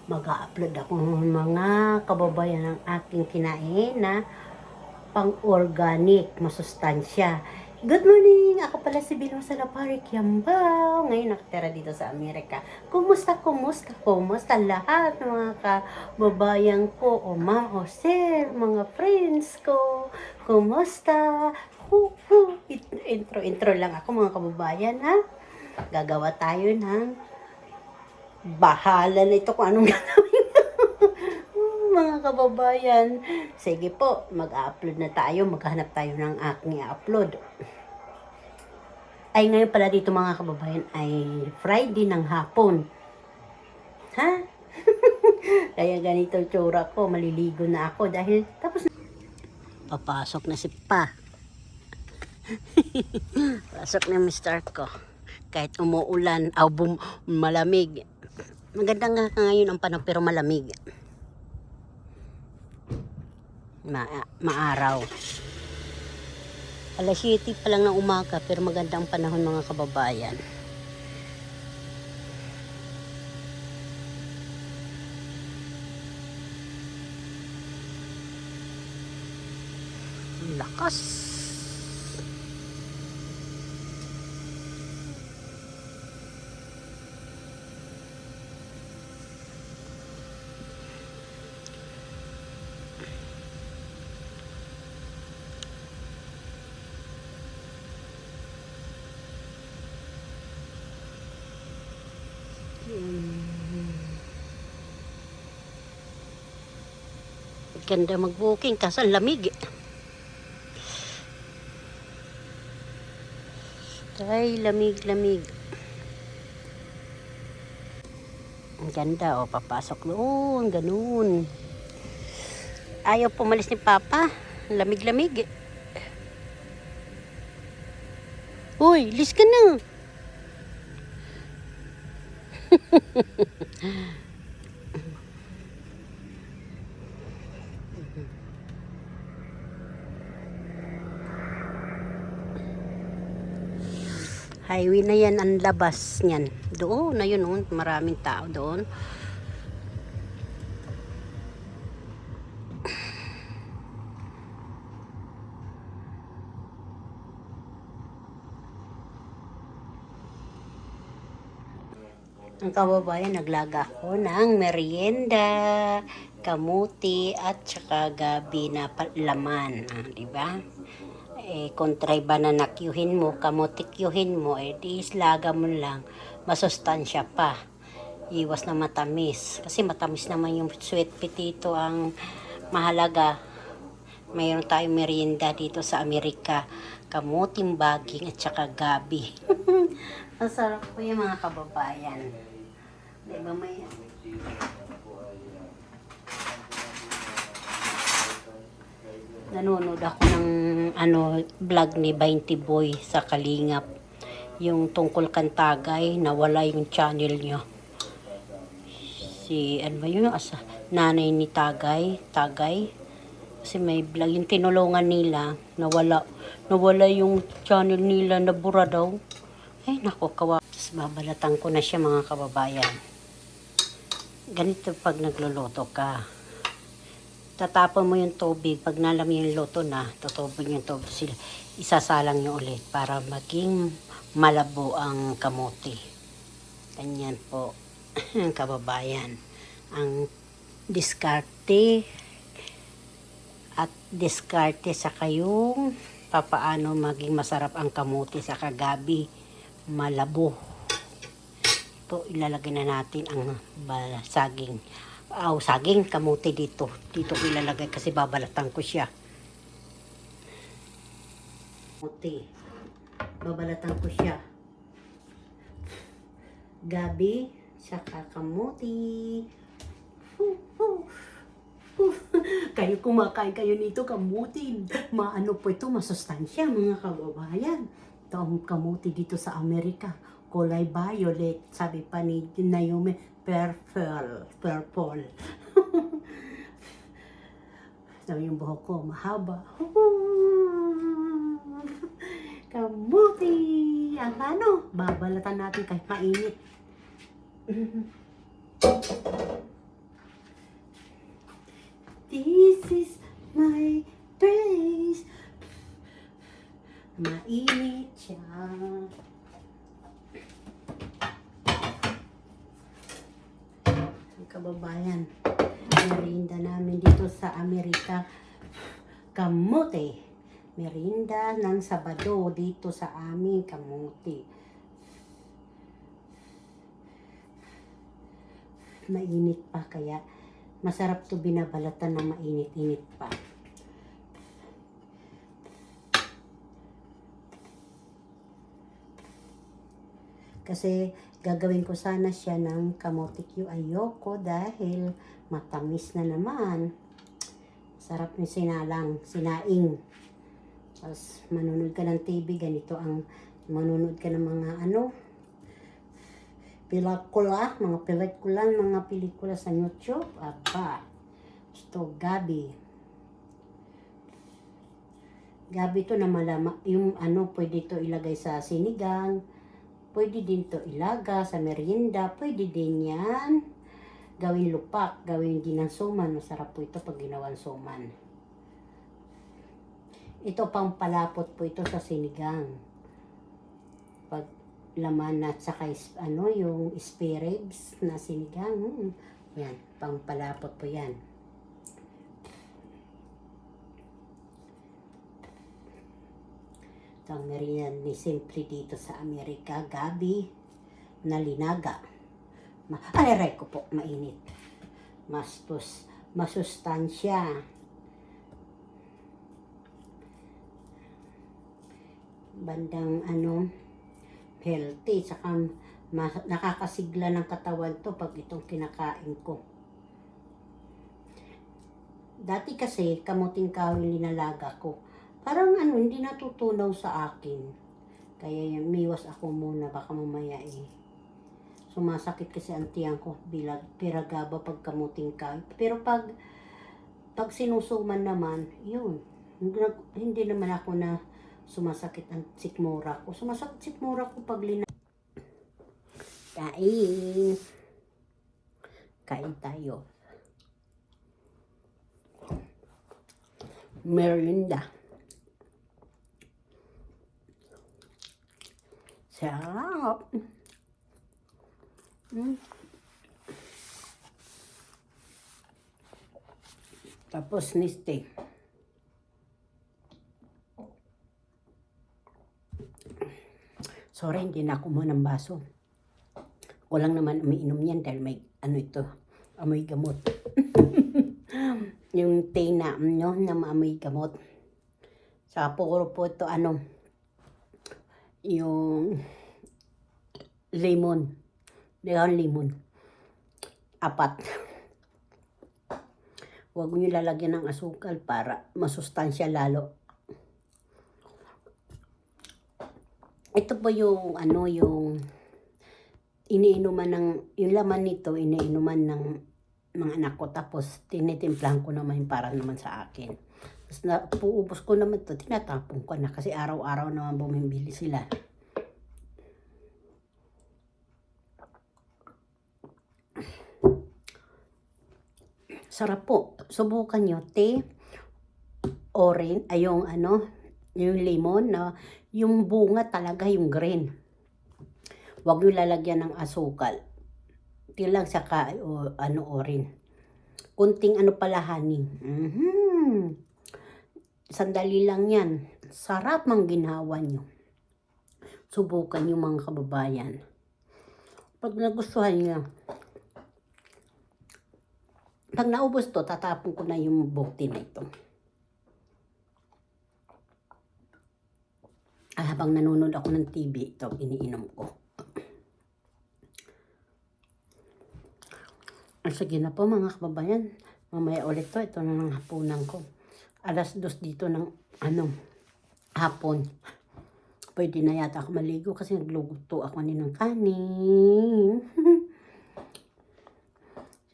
mag-upload ako ng mga kababayan ng aking kinain na pang-organic, masustansya. Good morning! Ako pala si Vilma Salapari Kiambao. Ngayon nakatira dito sa Amerika. Kumusta lahat ng mga kababayan ko o ma'am o sir, mga friends ko? Kumusta? Intro lang ako mga kababayan ha. Gagawa tayo ng bahala na ito kung anong gagawin mga kababayan. Sige po, mag-upload na tayo. Maghanap tayo ng aking i-upload. Ay, ngayon pala dito mga kababayan ay Friday ng hapon. Ha? Kaya ganito tsura ko. Maliligo na ako dahil tapos na. Papasok na si Pa. Pasok na Mr. ko. Kahit umuulan, malamig. Maganda nga ngayon ang panahon pero malamig. Maaraw. Alas 7 pa lang ng umaga pero maganda ang panahon mga kababayan. Lakas. Ganda mag-booking kasi ang lamig. Ay, lamig. Ang ganda, oh, papasok doon, ganun. Ayaw pumalis ni Papa. Lamig. Uy, lis ka na. Highway na yan ang labas niyan. Doon na yun, maraming tao doon. Ang kababayan, naglaga ako ng merienda, kamuti at saka gabi na laman, di ba? Kontray ba na nakyuhin mo, kamuti kyuhin mo, di islaga mo lang, masustansya pa. Iwas na matamis. Kasi matamis naman yung sweet potato ang mahalaga. Mayroon tayong merienda dito sa Amerika. Kamuting baging at saka gabi. Masarap po yung mga kababayan. Diba may... Nanonood ako ng vlog ni 20 Boy sa Kalingap. Yung tungkol Kantagay, nawala yung channel niya. Nanay ni Tagay. Kasi may vlog, yung tinulungan nila, nawala yung channel nila, nabura daw. Ay, nako, kawa. Tapos babalatan ko na siya mga kababayan. Ganito pag nagluluto ka. Tatapon mo yung tubig. Pag nalam yung luto na, tutubig yung tubig. Isasalang nyo ulit para maging malabo ang kamote. Ganyan po, kababayan. Ang diskarte sa kayong papaano maging masarap ang kamote sa kagabi. Malabo. Ito, ilalagay na natin ang saging. Saging, kamote dito. Dito ko ilalagay kasi babalatan ko siya. Kamote. Babalatan ko siya. Gabi, saka kamote. Kayo kumakain kayo nito, kamote. Maano po ito, masustansya mga kababayan. Ito ang kamote dito sa Amerika. Kulay violet, sabi pa ni Naomi. Purple. Sabi yung buhok ko, mahaba. Kamuti! Ang babalatan natin kahit mainit. kababayan. Merienda namin dito sa Amerika. Kamote. Merienda ng Sabado dito sa amin. Kamote. Mainit pa kaya masarap to binabalatan na mainit-init pa. Kasi gagawin ko sana siya ng kamote Q. Ayoko dahil matamis na naman. Sarap yung sinaing. Tapos manunod ka ng TV, ganito ang manunod ka ng mga mga pelikula sa YouTube. Aba, gusto Gabi. Gabi to na malama, yung pwede to ilagay sa sinigang, pwede din to ilaga sa merienda, pwede din yan gawin lupak, gawin din ng suman. Masarap po ito pag ginawan suman. Ito pang palapot po ito sa sinigang. Pag laman at saka yung spare ribs na sinigang. Yan, pang palapot po yan. Ito ang merienda ni Simple dito sa Amerika. Gabi na linaga. Aray ko po, mainit. Masustansya. Bandang healthy, saka nakakasigla ng katawan to pag itong kinakain ko. Dati kasi kamuting kahoy linalaga ko. Parang hindi natutunaw sa akin. Kaya miwas ako muna, baka mamaya sumasakit kasi ang tiyan ko bilang piragaba pag kamuting kahoy. Pero pag sinusuman naman, yun. Hindi naman ako na sumasakit ang sikmura ko. Sumasakit sikmura ko pag Kain tayo. Merienda. Sarap. Tapos niste. Sorry, hindi na ako mo ng baso. Ako lang naman umiinom yan dahil may amoy gamot. Yung tea na maamoy gamot. Sa puro po ito yung lemon. Lemon. 4. Huwag nyo lalagyan ng asukal para masustansya lalo. Ito po yung yung iniinuman yung laman nito, iniinuman ng mga anak ko. Tapos tinitimplahan ko naman para naman sa akin. Tapos puubos ko naman ito, tinatapon ko na kasi araw-araw naman bumibili sila. Sarap po. Subukan nyo. Tea, orange, yung lemon na yung bunga talaga yung green. Huwag nyo lalagyan ng asukal. Tea lang saka orange. Kunting pala honey. Sandali lang yan. Sarap mang ginawa nyo. Subukan nyo mga kababayan. Pag nagustuhan nyo, pag naubos to, tatapon ko na yung bote na ito. Habang nanonood ako ng TV, ito iniinom ko. Sige na po mga kababayan. Mamaya ulit to. Ito na ng hapunan ko. 2:00 dito ng hapon. Pwede na yata ako maligo kasi nagluto ako ng kanin.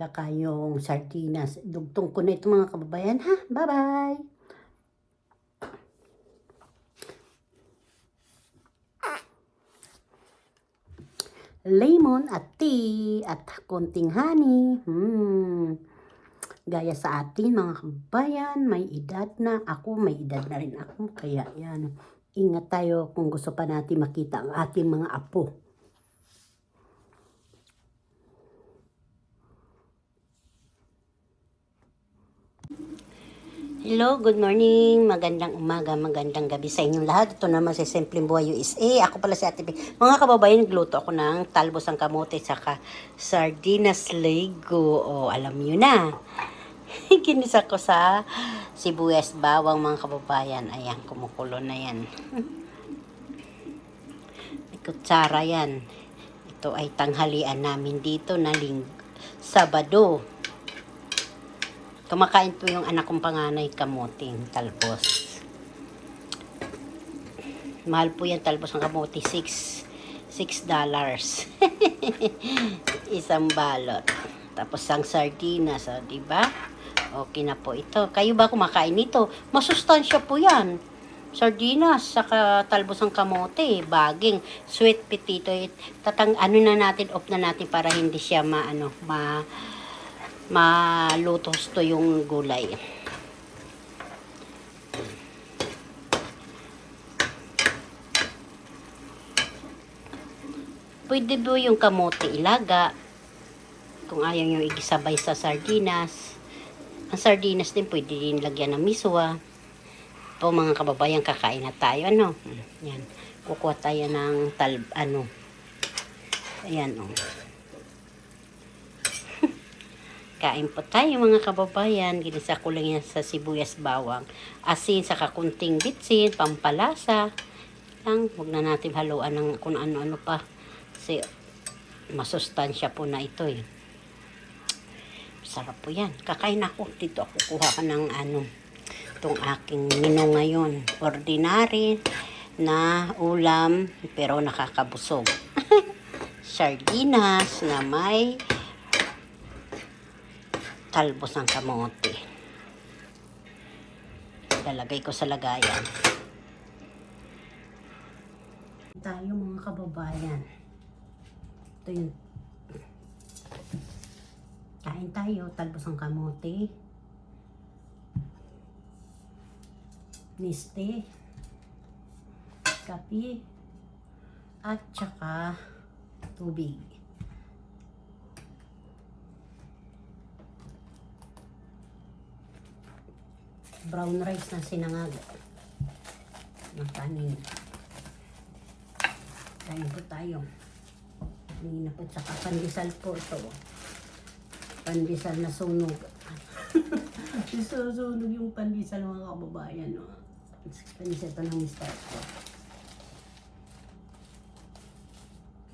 Saka yung sardinas. Dugtong ko na ito mga kababayan ha. Bye-bye! Lemon at tea at konting honey. Gaya sa atin mga kababayan, may edad na. Ako, may edad na rin ako. Kaya yan, ingat tayo kung gusto pa natin makita ang ating mga apo. Hello, good morning, magandang umaga, magandang gabi sa inyong lahat. Ito naman si Simpleng Buhay USA. Ako pala si Ate P. Mga kababayan, nagluto ako ng talbos ng kamote saka sardinas lego. O, alam nyo na. Kinisa ko sa sibuyas bawang mga kababayan. Ayan, kumukulo na yan. May kutsara yan. Ito ay tanghalian namin dito na Sabado. Kumakain po yung anak kong panganay kamuting talbos. Mahal po yan talbos ng kamuti. $6. Isang balot. Tapos ang sardinas, so, diba? Okay na po ito. Kayo ba kumakain nito? Masustansya po yan. Sardinas, saka talbos ng kamote, baging, sweet potato. Ano na natin, off na natin para hindi siya malutos to yung gulay. Pwede po yung kamote ilaga kung ayaw nyo igisabay sa sardinas. Ang sardinas din pwede din lagyan ng miswa. Po mga kababayan, kakain na tayo. Yan. Kukuha tayo ng ayan o. Kain po tayo mga kababayan. Ginisa ko lang yan sa sibuyas bawang. Asin, saka kunting bitsin, pampalasa. Huwag na natin haluan ng kung ano-ano pa. Kasi masustansya po na ito eh. Sarap po yan. Kakain ako. Dito ako kuha ka ng itong aking menu ngayon. Ordinary na ulam pero nakakabusog. Sardinas na may talbos ng kamote. Lalagay ko sa lagayan. Tayo mga kababayan. Ito yun. Kain tayo. Talbos ng kamote. Niste. Kape. At saka tubig. Brown rice na sinangag ng kanin. Kain po tayo. Hindi na po. Tsaka pandesal po ito. Pandesal na sunog. Susunog yung pandesal mga kababayan. Pandesal ito ng mister ko.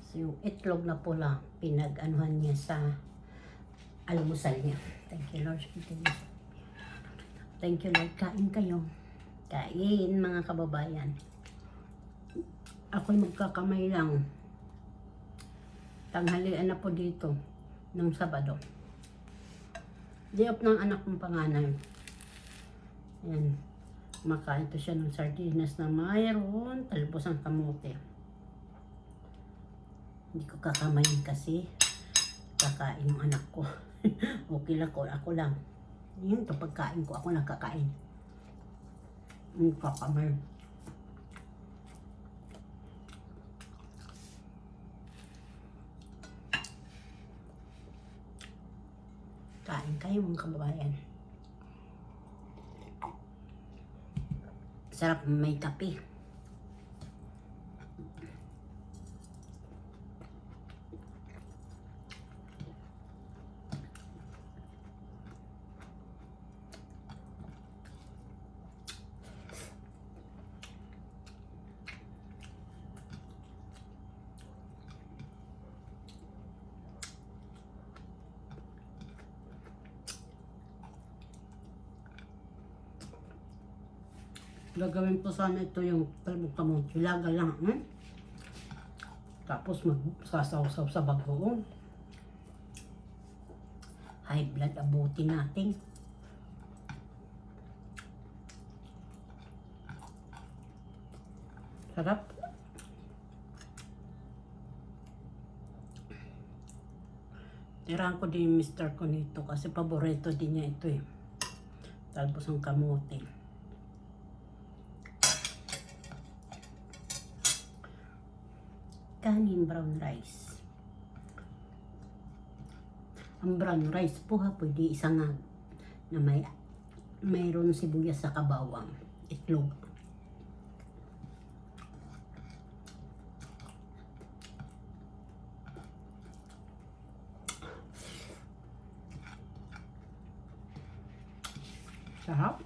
So yung itlog na pula, pinag-anuhan niya sa almusal niya. Thank you Lord. Thank you Lord. Kain kayo. Kain mga kababayan. Ako'y magkakamay lang. Tanghalian na po dito ng Sabado. Day off ng anak kong panganay. Ayan. Makain to siya ng sardinas na mayroon talbos ng kamote. Hindi ko kakamayin kasi kakain yung anak ko. Okay lang ko. Ako lang. Yun, ito pagkain ko, ako nakakain. Kakamay. Kain kayo mga kababayan. Sarap may kape. Gagawin ko sana ito yung talbog kamote. Ilaga lang. Tapos magsasaw-saw sa bagoong. High blood abutin natin. Sarap. Tirahan ko din yung mister ko nito kasi paborito din niya ito eh. Talbos ng kamote. Kanin brown rice. Ang brown rice po pwede isangag na may mayroon sibuyas sa kabawang, itlog. Sarap.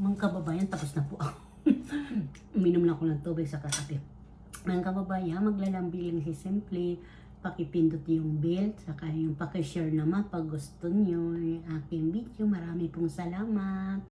Mga kababayan, tapos na po ako. Uminom lang ako ng tubig sa kape. Mga kababayan, maglalambing lang si Simply. Pakipindot yung bell, saka yung pakishare naman pag gusto nyo yung aking video. Marami pong salamat.